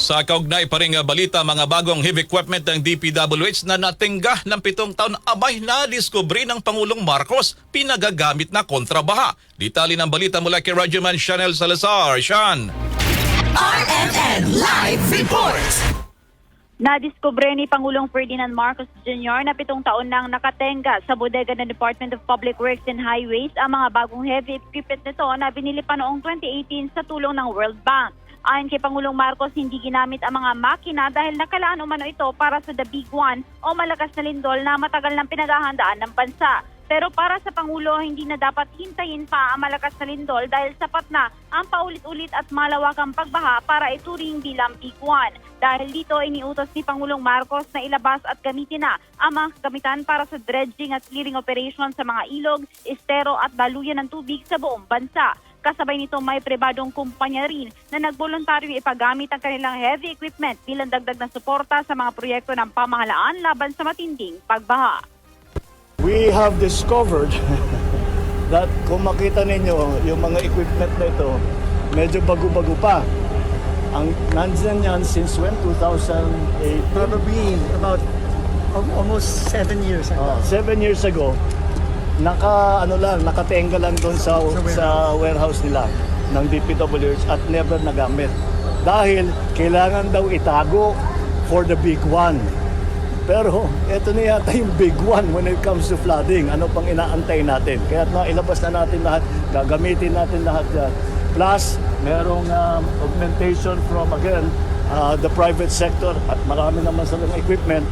Sa kaugnay pa rin balita, mga bagong heavy equipment ng DPWH na natingga ng 7 taon abay na diskubre ng Pangulong Marcos pinagagamit na kontrabaha. Detalye ng balita mula kay Radyoman Chanel Salazar. Sean. RMN Live Report! Nadiskubre ni Pangulong Ferdinand Marcos Jr. na 7 taon nang nakatenga sa bodega ng Department of Public Works and Highways ang mga bagong heavy equipment nito na binili pa noong 2018 sa tulong ng World Bank. Ayon kay Pangulong Marcos, hindi ginamit ang mga makina dahil nakalaan umano ito para sa The Big One o malakas na lindol na matagal nang pinaghahandaan ng bansa. Pero para sa Pangulo, hindi na dapat hintayin pa ang malakas na lindol dahil sapat na ang paulit-ulit at malawakang pagbaha para ituring bilang Big One. Dahil dito, iniutos ni Pangulong Marcos na ilabas at gamitin na ang mga kagamitan para sa dredging at clearing operation sa mga ilog, estero at daluyan ng tubig sa buong bansa. Kasabay nito may pribadong kumpanya rin na nagboluntaryong ipagamit ang kanilang heavy equipment bilang dagdag na suporta sa mga proyekto ng pamahalaan laban sa matinding pagbaha. We have discovered that kung makita ninyo yung mga equipment na ito, medyo bago-bago pa. Ang nandyan yan since when? 2008? Probably about almost 7 years ago. 7 years ago. Nakatenga lang doon sa warehouse nila ng DPWH at never nagamit. Dahil kailangan daw itago for the big one. Pero ito na yata yung big one when it comes to flooding. Ano pang inaantay natin? Kaya ilabas na natin lahat, gagamitin natin lahat yan. Plus, merong augmentation from, again, the private sector at marami naman sa mga equipment.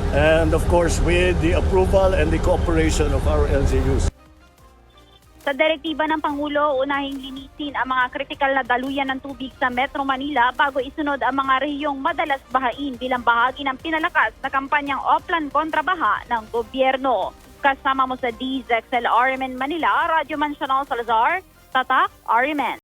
And of course, with the approval and the cooperation of our LGUs. Sa direktiba ng Pangulo, unahing linisin ang mga kritikal na daluyan ng tubig sa Metro Manila bago isunod ang mga rehiyong madalas bahain bilang bahagi ng pinalakas na kampanyang Oplan kontra baha ng gobyerno. Kasama mo sa DZXL RMN Manila, Radyoman Chanel Salazar, Tatak RMN.